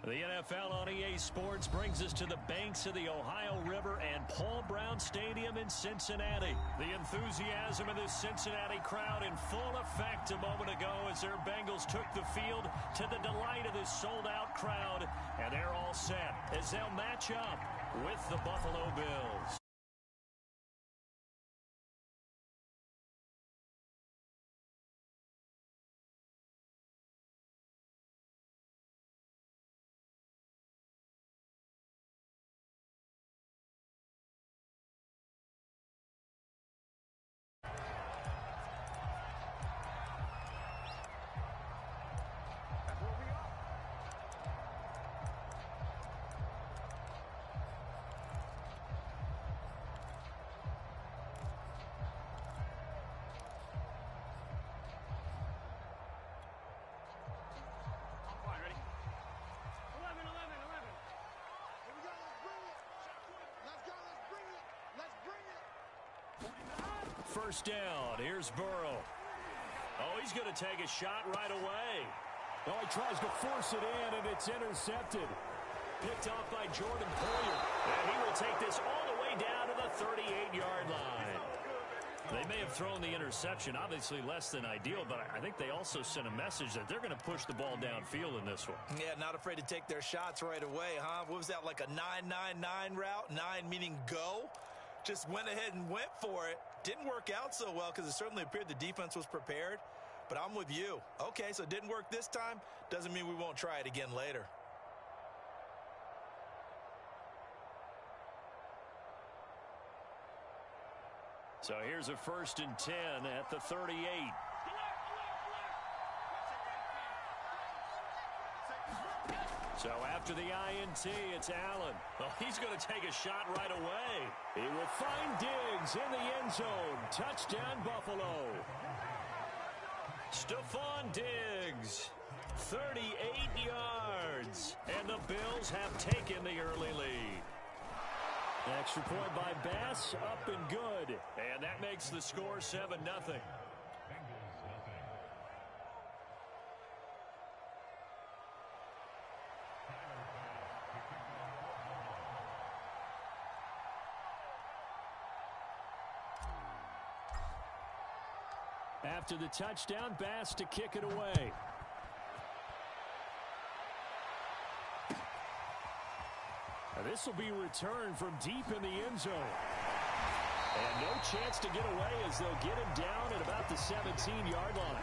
The NFL on EA Sports brings us to the banks of the Ohio River and Paul Brown Stadium in Cincinnati. The enthusiasm of this Cincinnati crowd in full effect a moment ago as their Bengals took the field to the delight of this sold-out crowd. And they're all set as they'll match up with the Buffalo Bills. First down. Here's Burrow. Oh, he's going to take a shot right away. Well, he tries to force it in, and it's intercepted. Picked off by Jordan Poyer. And he will take this all the way down to the 38-yard line. They may have thrown the interception, obviously less than ideal, but I think they also sent a message that they're going to push the ball downfield in this one. Yeah, not afraid to take their shots right away, huh? What was that, like a 9-9-9 route? 9 meaning go? Just went ahead and went for it. Didn't work out so well because it certainly appeared the defense was prepared. But I'm with you. Okay, so it didn't work this time. Doesn't mean we won't try it again later. So here's a 1st and 10 at the 38. So after the INT, it's Allen. Well, he's going to take a shot right away. He will find Diggs in the end zone. Touchdown, Buffalo. Stephon Diggs, 38 yards. And the Bills have taken the early lead. Extra point by Bass, up and good. And that makes the score 7-0. After the touchdown, Bass to kick it away. This will be returned from deep in the end zone. And no chance to get away as they'll get him down at about the 17-yard line.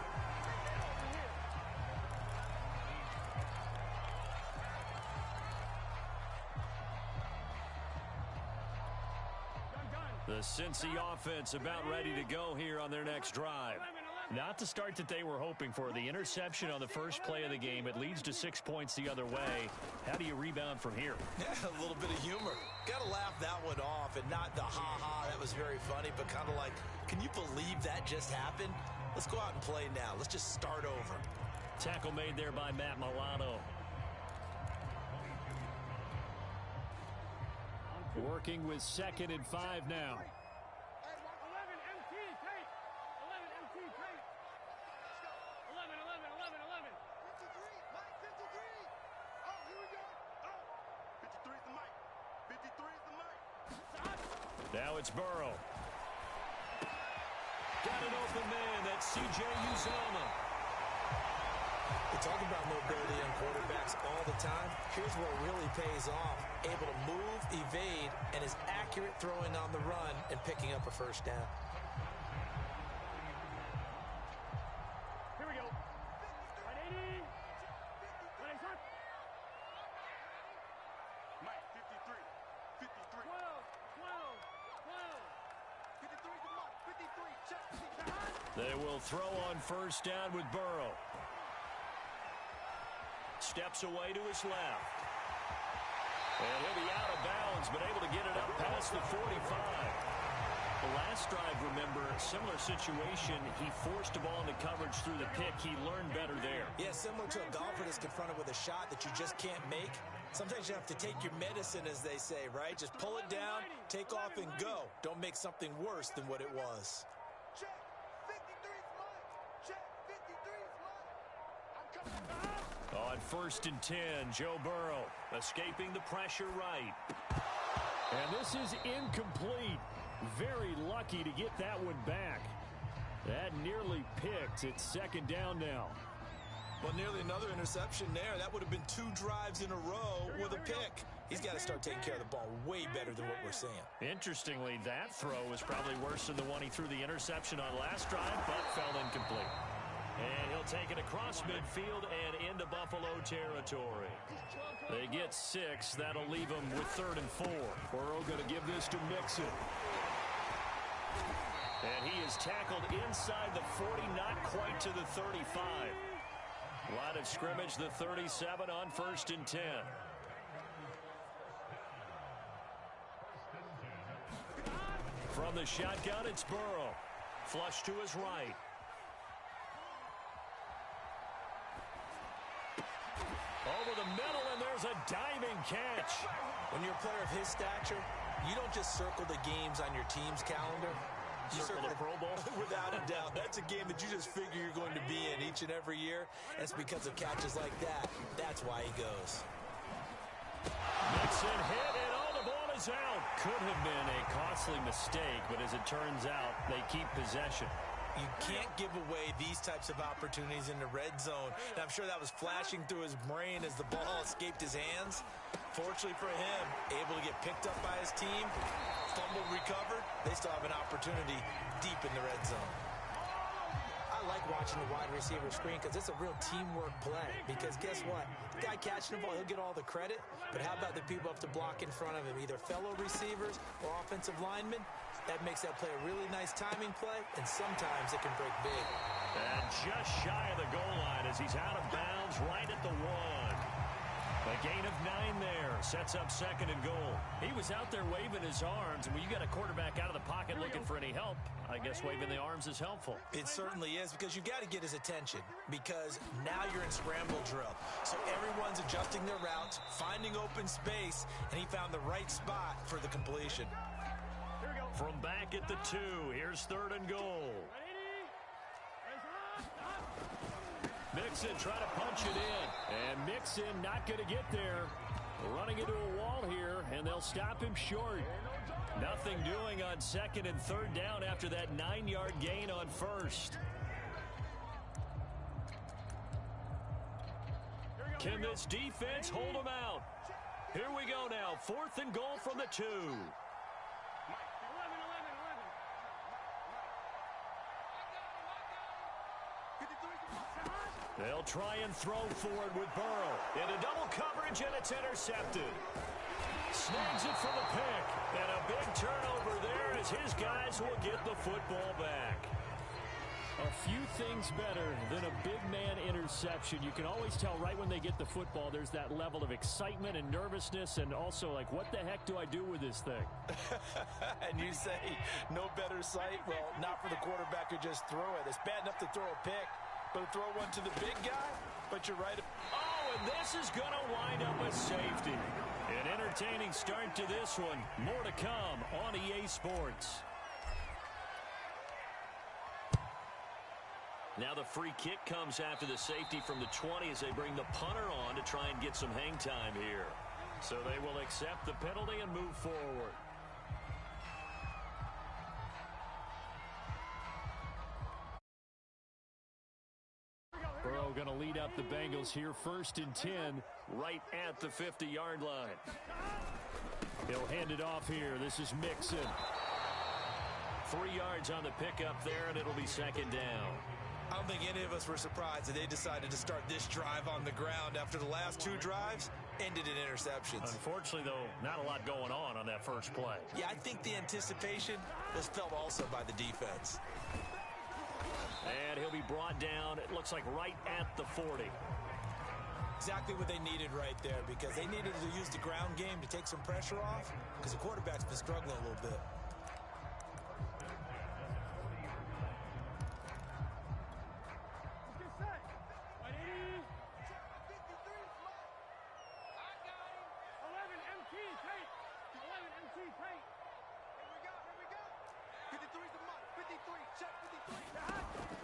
The Cincy offense about ready to go here on their next drive. Not the start that they were hoping for. The interception on the first play of the game. It leads to 6 points the other way. How do you rebound from here? Yeah, a little bit of humor. Got to laugh that one off and not the ha-ha. That was very funny, but kind of like, can you believe that just happened? Let's go out and play now. Let's just start over. Tackle made there by Matt Milano. Working with 2nd and 5 now. 11 MT, take. 11 MT, take. 11, 11, 11, 11. 53, Mike, 53. Oh, here we go. Oh, 53 is the mic. 53 is the mic. Now it's Burrow. Got an open man. That's C.J. Uzomah. We talk about mobility on quarterbacks all the time. Here's where it really pays off. Able to move, evade, and is accurate throwing on the run and picking up a first down. Here we go. 180. 180. Mike, 53. 53. 12, 12, 12. 53 is the mic. 53. Check. They will throw on first down with Burrow. Steps away to his left. And he'll be out of bounds, but able to get it up past the 45. The last drive, remember, similar situation. He forced the ball into coverage through the pick. He learned better there. Yeah, similar to a golfer that's confronted with a shot that you just can't make. Sometimes you have to take your medicine, as they say, right? Just pull it down, take off, and go. Don't make something worse than what it was. Check. 53 is mine. Check. 53 is mine. I'm coming back. On 1st and 10, Joe Burrow escaping the pressure right. And this is incomplete. Very lucky to get that one back. That nearly picked. It's 2nd down now. Well, nearly another interception there. That would have been 2 drives in a row with a pick. He's got to start taking care of the ball way better than what we're seeing. Interestingly, that throw was probably worse than the one he threw the interception on last drive, but fell incomplete. And he'll take it across midfield and into Buffalo territory. They get 6. That'll leave them with 3rd and 4. Burrow going to give this to Mixon. And he is tackled inside the 40, not quite to the 35. Line of scrimmage, the 37 on 1st and 10. From the shotgun, it's Burrow. Flush to his right. Over the middle, and there's a diving catch. When you're a player of his stature, you don't just circle the games on your team's calendar. You Circle the Pro Bowl? Without a doubt. That's a game that you just figure you're going to be in each and every year. And it's because of catches like that. That's why he goes. Mixon hit, and the ball is out. Could have been a costly mistake, but as it turns out, they keep possession. You can't give away these types of opportunities in the red zone. And I'm sure that was flashing through his brain as the ball escaped his hands. Fortunately for him, able to get picked up by his team, fumbled, recovered. They still have an opportunity deep in the red zone. I like watching the wide receiver screen because it's a real teamwork play. Because guess what? The guy catching the ball, he'll get all the credit. But how about the people up to block in front of him, either fellow receivers or offensive linemen? That makes that play a really nice timing play, and sometimes it can break big. And just shy of the goal line as he's out of bounds right at the 1. A gain of 9 there. Sets up 2nd and goal. He was out there waving his arms, and when you got a quarterback out of the pocket looking for any help, I guess waving the arms is helpful. It certainly is, because you've got to get his attention, because now you're in scramble drill. So everyone's adjusting their routes, finding open space, and he found the right spot for the completion. From back at the 2, here's 3rd and goal. Mixon trying to punch it in. And Mixon not going to get there. Running into a wall here, and they'll stop him short. Nothing doing on 2nd and 3rd down after that 9-yard gain on 1st. Can this defense hold them out? Here we go now. 4th and goal from the 2. They'll try and throw forward with Burrow. Into double coverage, and it's intercepted. Snags it for the pick. And a big turnover there as his guys will get the football back. A few things better than a big man interception. You can always tell right when they get the football, there's that level of excitement and nervousness, and also like, what the heck do I do with this thing? And you say, no better sight? Well, not for the quarterback who just threw it. It's bad enough to throw a pick, but to throw one to the big guy? But you're right. Oh, and this is going to wind up a safety. An entertaining start to this one. More to come on EA Sports. Now the free kick comes after the safety from the 20 as they bring the punter on to try and get some hang time here. So they will accept the penalty and move forward. Burrow going to lead up the Bengals here. 1st and 10. Right at the 50-yard line. He'll hand it off here. This is Mixon. 3 yards on the pickup there, and it'll be 2nd down. I don't think any of us were surprised that they decided to start this drive on the ground after the last 2 drives ended in interceptions. Unfortunately, though, not a lot going on that first play. Yeah, I think the anticipation was felt also by the defense. And he'll be brought down, it looks like right at the 40. Exactly what they needed right there, because they needed to use the ground game to take some pressure off, because the quarterback's been struggling a little bit.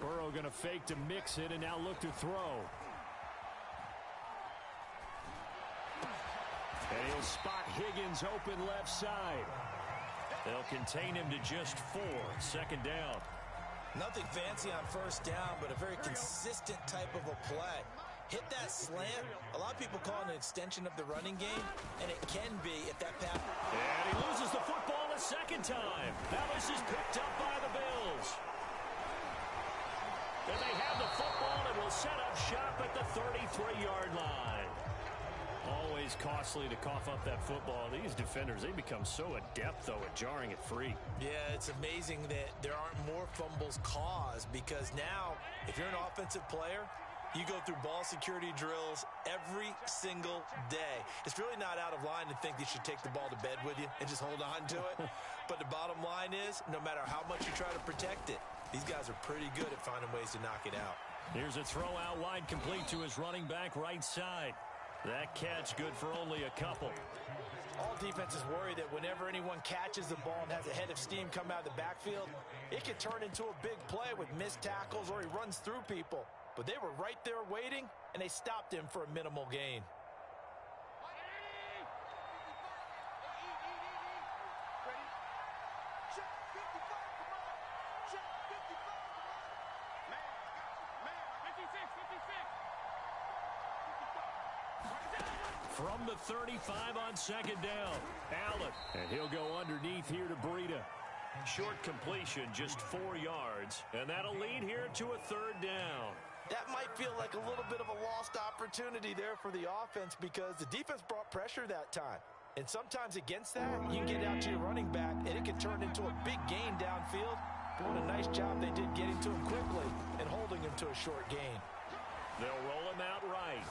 Burrow going to fake to Mixon and now look to throw. And he'll spot Higgins open left side. They'll contain him to just 4. Second down. Nothing fancy on first down, but a very consistent type of a play. Hit that slant. A lot of people call it an extension of the running game, and it can be if that pass. And he loses the football a second time. Now this is picked up by the Bills. And they have the football and will set up shop at the 33-yard line. Always costly to cough up that football. These defenders, they become so adept, though, at jarring it free. Yeah, it's amazing that there aren't more fumbles caused because now, if you're an offensive player, you go through ball security drills every single day. It's really not out of line to think you should take the ball to bed with you and just hold on to it. But the bottom line is, no matter how much you try to protect it, these guys are pretty good at finding ways to knock it out. Here's a throw out wide complete to his running back right side. That catch good for only a couple. All defenses worry that whenever anyone catches the ball and has a head of steam come out of the backfield, it can turn into a big play with missed tackles or he runs through people. But they were right there waiting, and they stopped him for a minimal gain. From the 35 on second down, Allen. And he'll go underneath here to Breida. Short completion, just 4 yards. And that'll lead here to a third down. That might feel like a little bit of a lost opportunity there for the offense because the defense brought pressure that time. And sometimes against that, you can get out to your running back, and it can turn into a big gain downfield. But what a nice job they did getting to him quickly and holding him to a short gain. They'll roll him out right.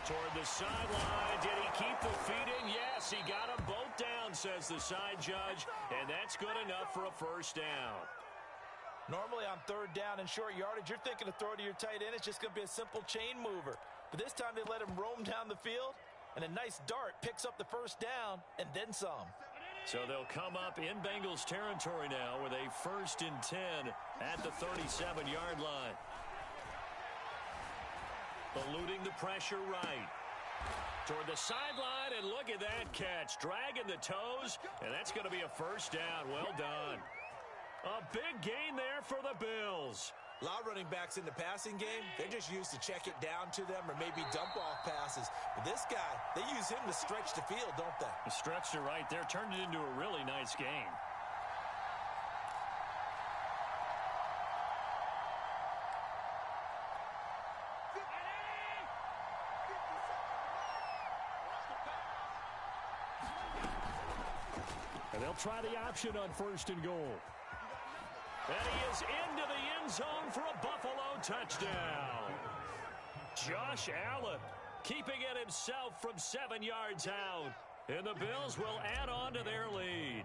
Toward the sideline. Did he keep the feet in? Yes, he got them both down, says the side judge. And that's good enough for a first down. Normally on third down and short yardage, you're thinking to throw to your tight end. It's just going to be a simple chain mover. But this time they let him roam down the field, and a nice dart picks up the first down and then some. So they'll come up in Bengals territory now with a 1st and 10 at the 37-yard line. Eluding the pressure right. Toward the sideline, and look at that catch. Dragging the toes, and that's going to be a first down. Well done. A big gain there for the Bills. A lot of running backs in the passing game, they're just used to check it down to them or maybe dump off passes. But this guy, they use him to stretch the field, don't they? The stretch to right there turned it into a really nice game. And they'll try the option on 1st and goal. And he is into the end zone for a Buffalo touchdown. Josh Allen keeping it himself from 7 yards out. And the Bills will add on to their lead.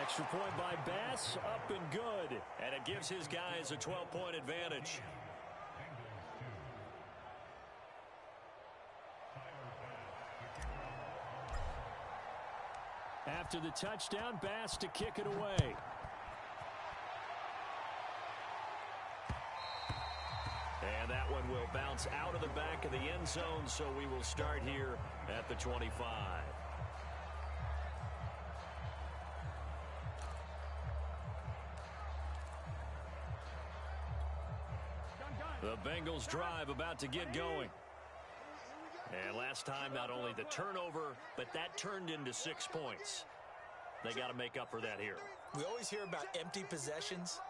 Extra point by Bass, up and good. And it gives his guys a 12-point advantage. After the touchdown, Bass to kick it away. And that one will bounce out of the back of the end zone, so we will start here at the 25. The Bengals drive about to get going. And last time, not only the turnover, but that turned into 6 points. They got to make up for that here. We always hear about empty possessions,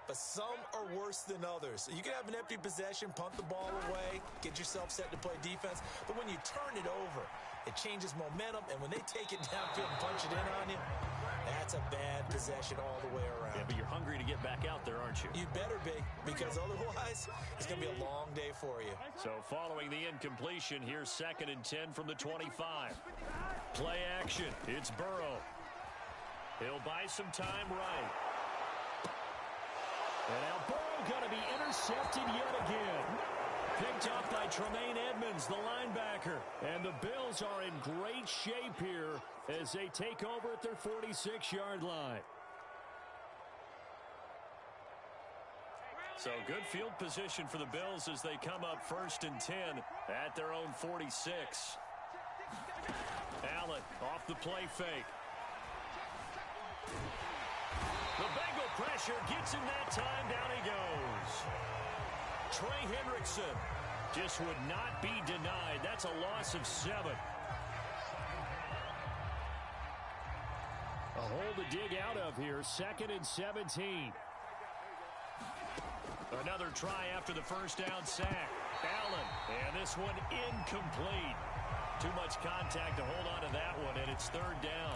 but some are worse than others. You can have an empty possession, punt the ball away, get yourself set to play defense, but when you turn it over, it changes momentum, and when they take it downfield and punch it in on you, that's a bad possession all the way around. Yeah, but you're hungry to get back out there, aren't you? You better be, because otherwise, it's going to be a long day for you. So following the incompletion, here's 2nd and 10 from the 25. Play action. It's Burrow. He'll buy some time right. And now Burrow going to be intercepted yet again. Picked off by Tremaine Edmonds, the linebacker. And the Bills are in great shape here as they take over at their 46-yard line. So good field position for the Bills as they come up 1st and 10 at their own 46. Allen off the play fake. The Bengal pressure gets him that time. Down he goes. Trey Hendrickson just would not be denied. That's a loss of 7. A hole to dig out of here. 2nd and 17. Another try after the first down sack. Allen, and this one incomplete. Too much contact to hold on to that one, and it's 3rd down.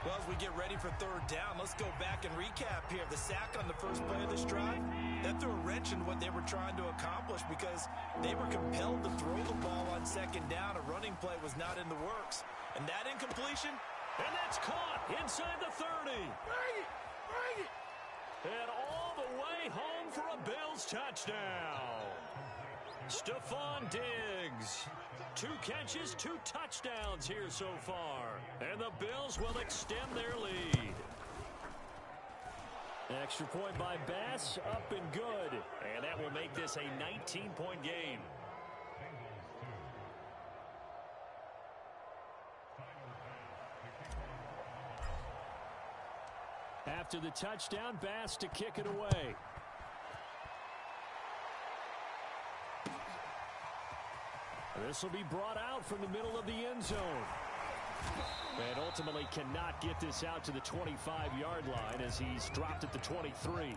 Well, as we get ready for 3rd down, let's go back and recap here. The sack on the first play of this drive, that threw a wrench in what they were trying to accomplish because they were compelled to throw the ball on 2nd down. A running play was not in the works. And that incompletion, and that's caught inside the 30. Bring it! Bring it! And all the way home for a Bills touchdown. Stephon Diggs. 2 catches, 2 touchdowns here so far. And the Bills will extend their lead. Extra point by Bass, up and good. And that will make this a 19-point game. After the touchdown, Bass to kick it away. This will be brought out from the middle of the end zone. And ultimately cannot get this out to the 25-yard line as he's dropped at the 23.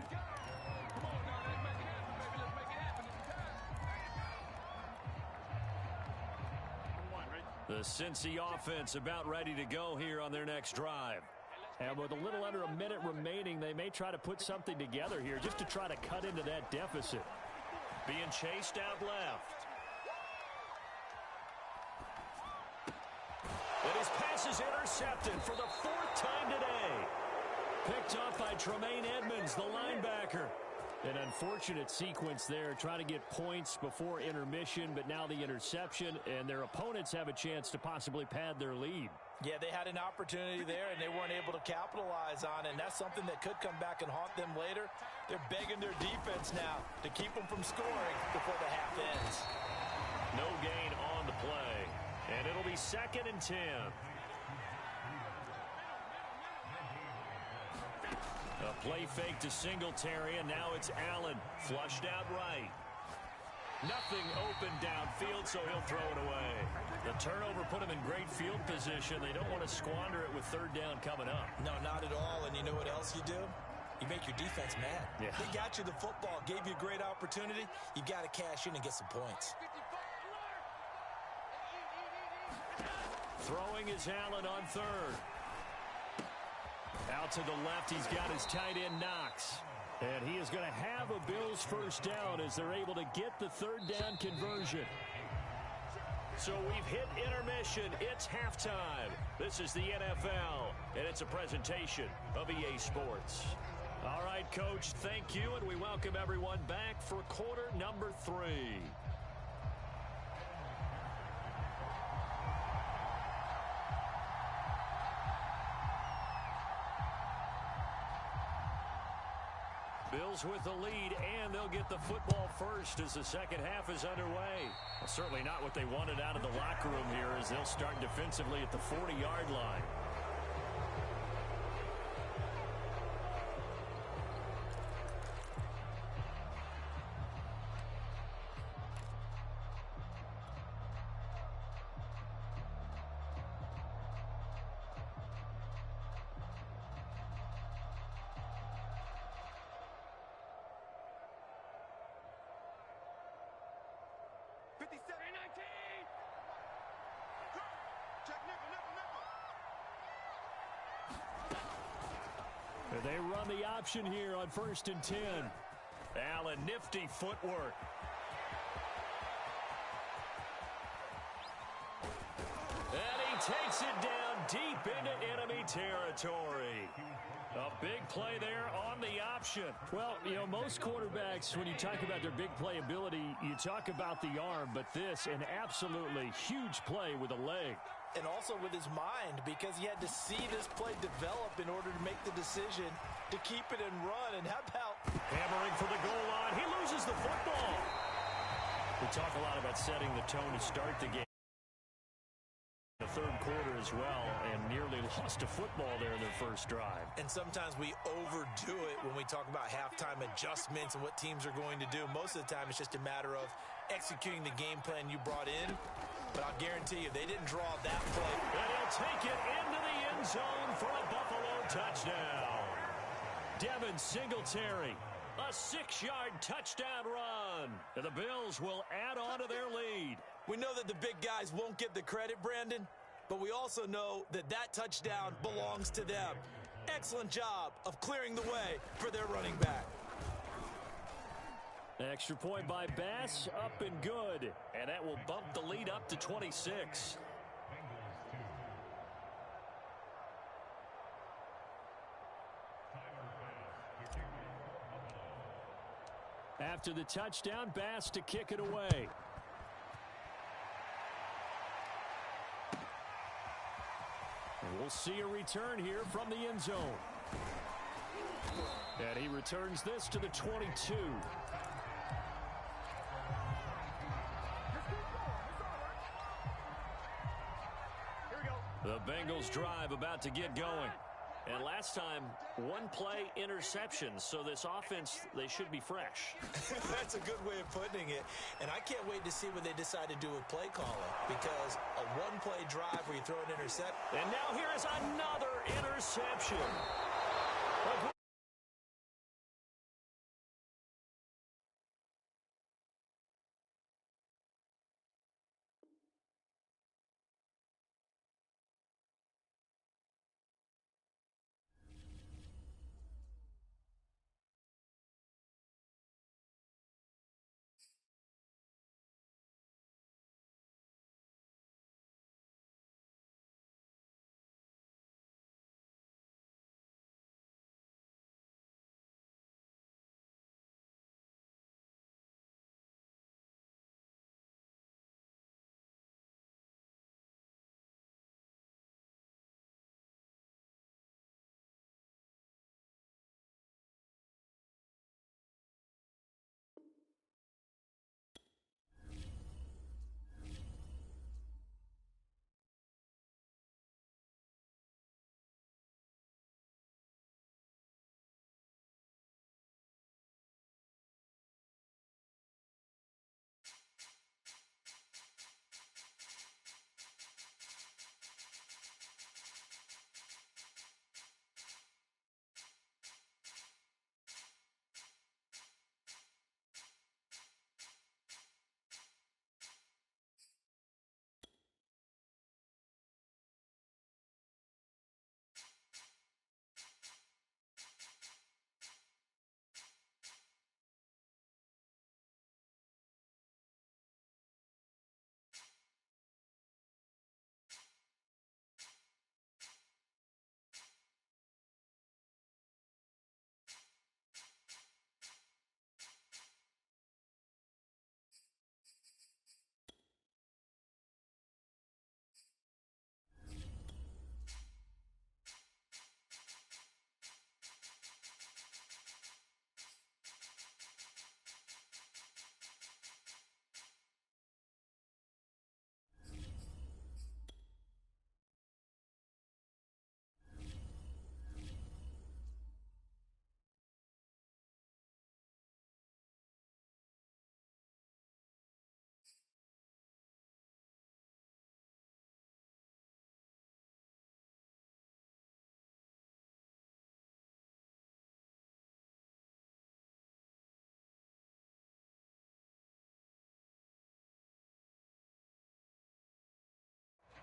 The Cincy offense about ready to go here on their next drive. And with a little under a minute remaining, they may try to put something together here just to try to cut into that deficit. Being chased out left. And his pass is intercepted for the 4th time today. Picked off by Tremaine Edmonds, the linebacker. An unfortunate sequence there, trying to get points before intermission, but now the interception, and their opponents have a chance to possibly pad their lead. Yeah, they had an opportunity there, and they weren't able to capitalize on it, and that's something that could come back and haunt them later. They're begging their defense now to keep them from scoring before the half ends. No gain on the play, and it'll be 2nd and 10. A play fake to Singletary, and now it's Allen. Flushed out right. Nothing open downfield, so he'll throw it away. The turnover put him in great field position. They don't want to squander it with 3rd down coming up. No, not at all. And you know what else you do? You make your defense mad. Yeah. They got you the football, gave you a great opportunity. You got to cash in and get some points. Throwing is Allen on 3rd. Out to the left, he's got his tight end Knox. And he is going to have a Bills 1st down as they're able to get the 3rd down conversion. So we've hit intermission. It's halftime. This is the NFL, and it's a presentation of EA Sports. All right, Coach, thank you, and we welcome everyone back for quarter number 3. Bills with the lead, and they'll get the football first as the 2nd half is underway. Well, certainly not what they wanted out of the locker room here as they'll start defensively at the 40-yard line. They run the option here on 1st and 10. Allen, nifty footwork. And he takes it down deep into enemy territory. A big play there on the option. Well, you know, most quarterbacks, when you talk about their big playability, you talk about the arm, but this, an absolutely huge play with a leg. And also with his mind, because he had to see this play develop in order to make the decision to keep it and run. And how about hammering for the goal line? He loses loses the football. We talk a lot about setting the tone to start the game. The third quarter as well, and nearly lost a football there in their first drive. And sometimes we overdo it when we talk about halftime adjustments and what teams are going to do. Most of the time, it's just a matter of executing the game plan you brought in. But I'll guarantee you, they didn't draw that play. And he'll take it into the end zone for a Buffalo touchdown. Devin Singletary, a 6-yard touchdown run. And the Bills will add on to their lead. We know that the big guys won't get the credit, Brandon, but we also know that that touchdown belongs to them. Excellent job of clearing the way for their running back. Extra point by Bass, up and good. And that will bump the lead up to 26. After the touchdown, Bass to kick it away. And we'll see a return here from the end zone. And he returns this to the 22. The Bengals drive about to get going. And last time, one play interception. So this offense, they should be fresh. That's a good way of putting it. And I can't wait to see what they decide to do with play calling. Because a one-play drive where you throw an interception. And now here is another interception.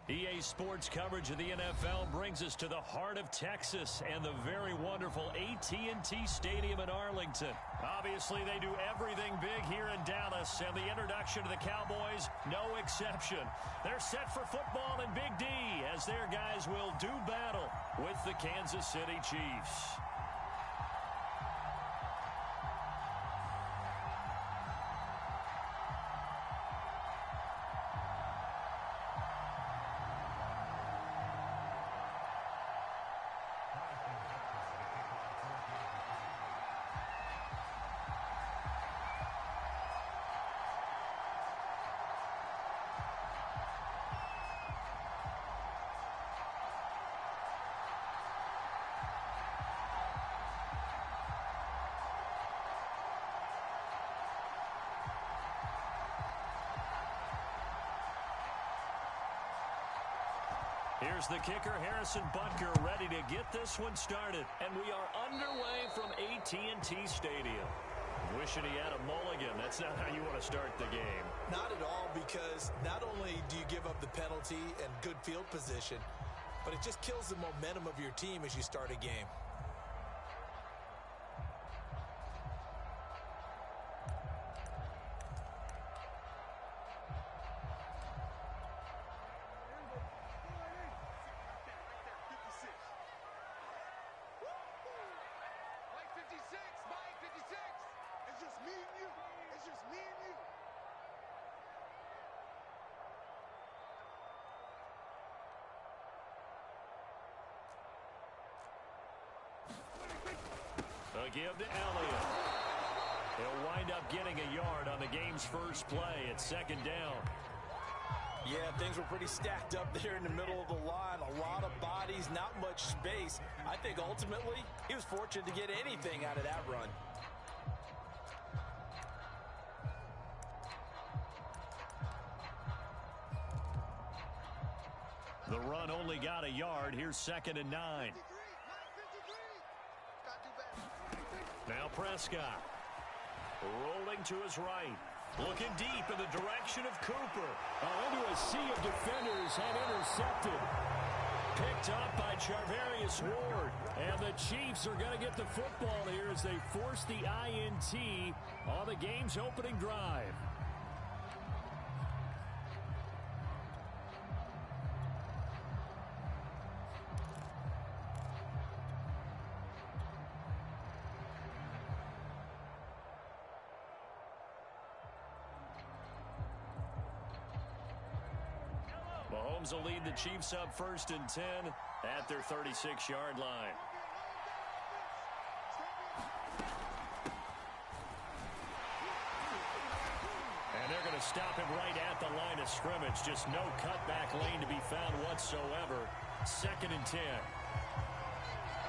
EA Sports coverage of the NFL brings us to the heart of Texas and the very wonderful AT&T Stadium in Arlington. Obviously, they do everything big here in Dallas, and the introduction to the Cowboys, no exception. They're set for football in Big D as their guys will do battle with the Kansas City Chiefs. Here's the kicker, Harrison Butker, ready to get this one started. And we are underway from AT&T Stadium. Wishing he had a mulligan. That's not how you want to start the game. Not at all, because not only do you give up the penalty and good field position, but it just kills the momentum of your team as you start a game. A give to Elliott. He'll wind up getting a yard on the game's first play at second down. Yeah, things were pretty stacked up there in the middle of the line. A lot of bodies, not much space. I think ultimately he was fortunate to get anything out of that run. The run only got a yard. Here's 2nd and 9. Now Prescott. Rolling to his right. Looking deep in the direction of Cooper. Into a sea of defenders and intercepted. Picked up by Charvarius Ward. And the Chiefs are going to get the football here as they force the INT on the game's opening drive. Mahomes will lead the Chiefs up 1st and 10 at their 36-yard line. And they're going to stop him right at the line of scrimmage. Just no cutback lane to be found whatsoever. 2nd and 10.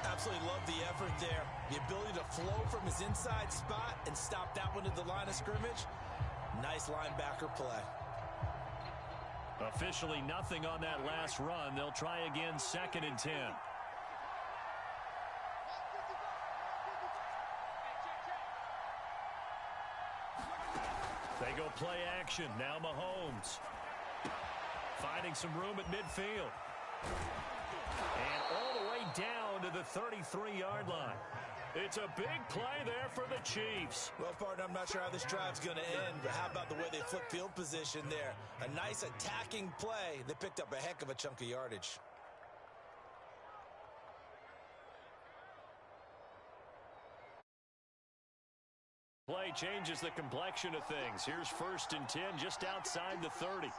Absolutely love the effort there. The ability to flow from his inside spot and stop that one at the line of scrimmage. Nice linebacker play. Officially nothing on that last run. They'll try again 2nd and 10. They go play action. Now Mahomes. Finding some room at midfield. And all the way down to the 33-yard line. It's a big play there for the Chiefs. Well, partner, I'm not sure how this drive's going to end, but how about the way they flip field position there? A nice attacking play. They picked up a heck of a chunk of yardage. Play changes the complexion of things. Here's 1st and 10 just outside the 30.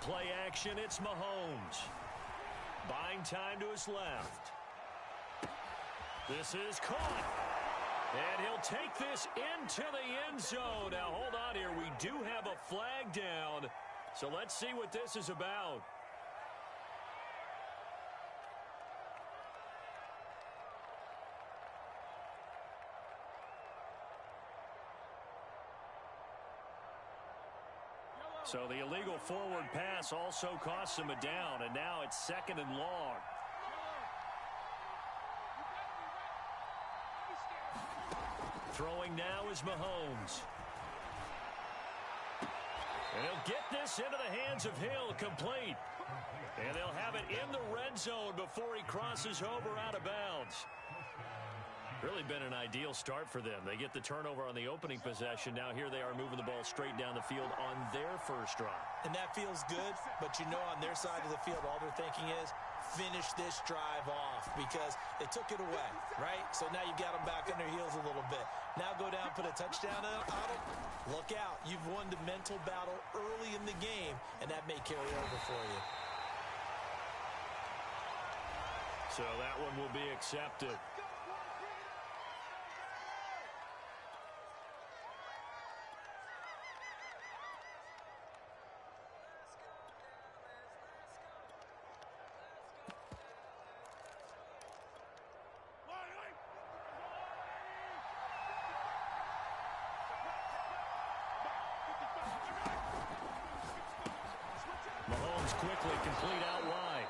Play action, it's Mahomes. Buying time to his left. This is caught. And he'll take this into the end zone. Now, hold on here. We do have a flag down. So let's see what this is about. So the illegal forward pass also costs him a down, and now it's 2nd and long. Throwing now is Mahomes. And he'll get this into the hands of Hill, complete. And they'll have it in the red zone before he crosses over out of bounds. Really been an ideal start for them. They get the turnover on the opening possession. Now here they are moving the ball straight down the field on their first drive. And that feels good, but you know on their side of the field, all they're thinking is finish this drive off because they took it away, right? So now you've got them back on their heels a little bit. Now go down, put a touchdown on them. Look out. You've won the mental battle early in the game, and that may carry over for you. So that one will be accepted. quickly, complete out wide.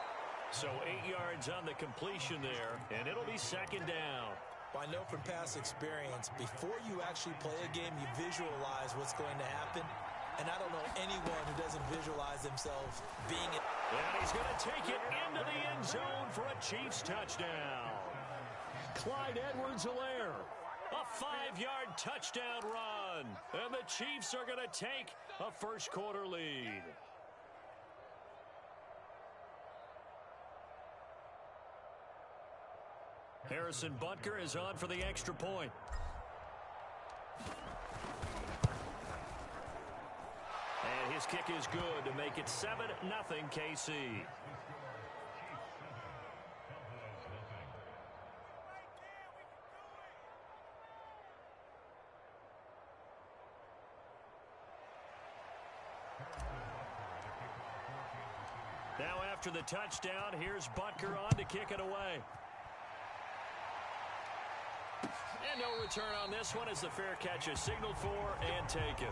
So 8 yards on the completion there, and it'll be second down. Well, I know from past experience, before you actually play a game, you visualize what's going to happen. And I don't know anyone who doesn't visualize themselves being it. And he's going to take it into the end zone for a Chiefs touchdown. Clyde Edwards-Helaire, a 5-yard touchdown run. And the Chiefs are going to take a first-quarter lead. Harrison Butker is on for the extra point. And his kick is good to make it 7-0 KC. Now after the touchdown, here's Butker on to kick it away. And no return on this one as the fair catch is signaled for and taken.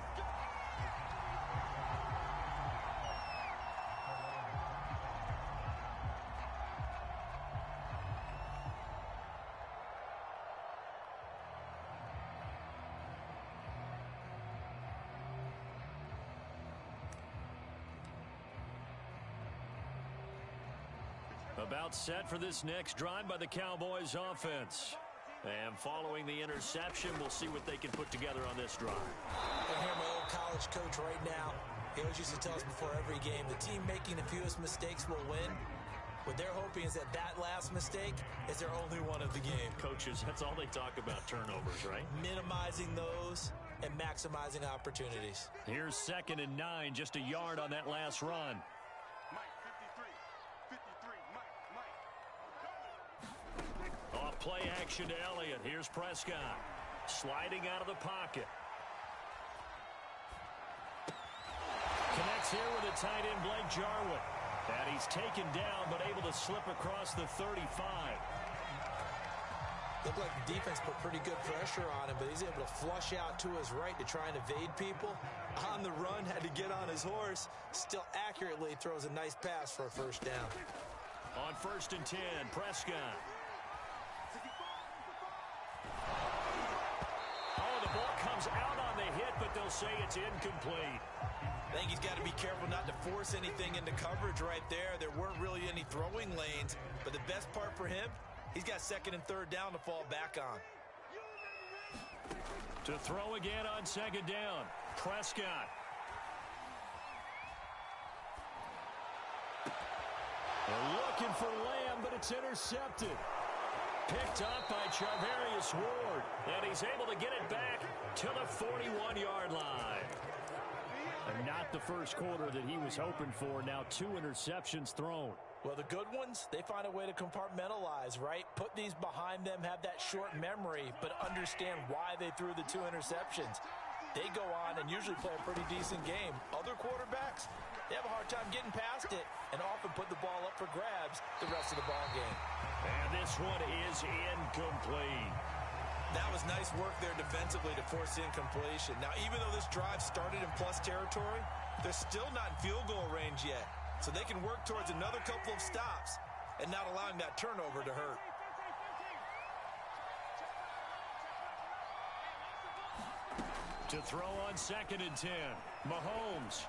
About set for this next drive by the Cowboys offense. And following the interception, we'll see what they can put together on this drive. I hear my old college coach right now. He always used to tell us before every game, the team making the fewest mistakes will win. What they're hoping is that last mistake is their only one of the game. Coaches, that's all they talk about, turnovers, right? Minimizing those and maximizing opportunities. Here's 2nd and 9, just a yard on that last run. Off play action to Elliott. Here's Prescott. Sliding out of the pocket. Connects here with a tight end, Blake Jarwin. And he's taken down, but able to slip across the 35. Looked like the defense put pretty good pressure on him, but he's able to flush out to his right to try and evade people. On the run, had to get on his horse. Still accurately throws a nice pass for a first down. On 1st and 10, Prescott. Oh, the ball comes out on the hit, but they'll say it's incomplete. I think he's got to be careful not to force anything into coverage right there. There weren't really any throwing lanes, but the best part for him, he's got 2nd and 3rd down to fall back on. To throw again on 2nd down, Prescott. They're looking for Lamb, but it's intercepted. Picked up by Charvarius Ward, and he's able to get it back to the 41-yard line. And not the first quarter that he was hoping for. Now 2 interceptions thrown. Well, the good ones, they find a way to compartmentalize, right? Put these behind them, have that short memory, but understand why they threw the 2 interceptions. They go on and usually play a pretty decent game. Other quarterbacks, they have a hard time getting past it and often put the ball up for grabs the rest of the ball game. And this one is incomplete. That was nice work there defensively to force incompletion. Now, even though this drive started in plus territory, they're still not in field goal range yet. So they can work towards another couple of stops and not allowing that turnover to hurt. To throw on 2nd and 10, Mahomes.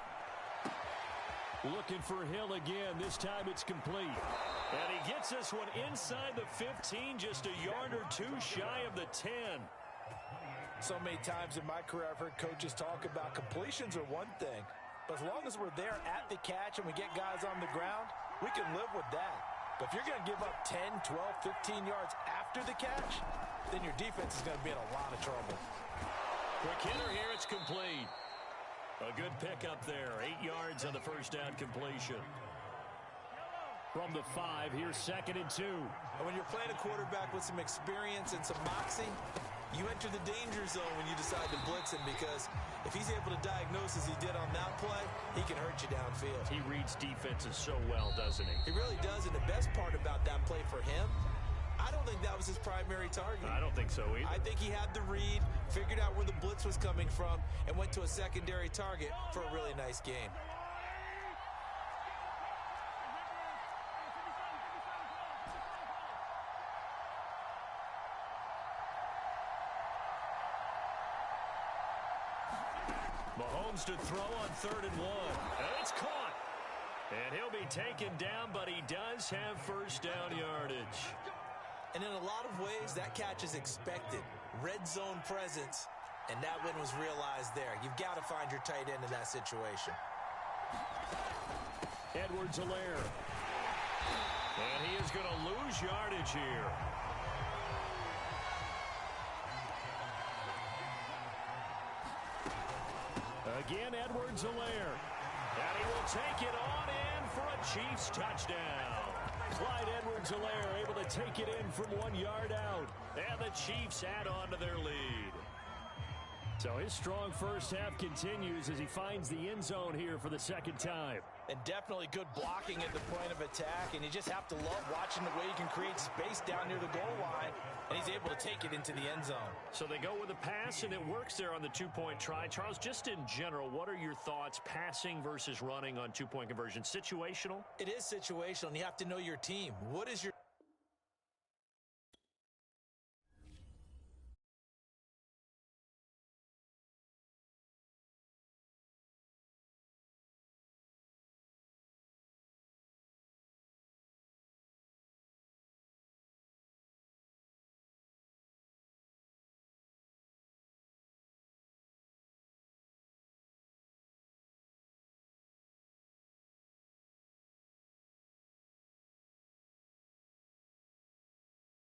Looking for Hill again. This time it's complete. And he gets this one inside the 15, just a yard or 2 shy of the 10. So many times in my career I've heard coaches talk about completions are one thing. But as long as we're there at the catch and we get guys on the ground, we can live with that. But if you're going to give up 10, 12, 15 yards after the catch, then your defense is going to be in a lot of trouble. Quick hitter here, it's complete. A good pickup there. 8 yards on the first down completion. From the 5, here's 2nd and 2. And when you're playing a quarterback with some experience and some moxie, you enter the danger zone when you decide to blitz him, because if he's able to diagnose as he did on that play, he can hurt you downfield. He reads defenses so well, doesn't he? He really does, and the best part about that play for him, I don't think that was his primary target. I don't think so either. I think he had the read, figured out where the blitz was coming from, and went to a secondary target for a really nice game. Mahomes to throw on 3rd and 1. And it's caught. And he'll be taken down, but he does have first down yardage. And in a lot of ways, that catch is expected. Red zone presence, and that win was realized there. You've got to find your tight end in that situation. Edwards-Helaire. And he is going to lose yardage here. Again, Edwards-Helaire. And he will take it on in for a Chiefs touchdown. Clyde Edwards-Helaire able to take it in from 1 yard out. And the Chiefs add on to their lead. So his strong first half continues as he finds the end zone here for the second time. And definitely good blocking at the point of attack, and you just have to love watching the way he can create space down near the goal line, and he's able to take it into the end zone. So they go with a pass, and it works there on the two-point try. Charles, just in general, what are your thoughts passing versus running on two-point conversion? Situational? It is situational, and you have to know your team. What is your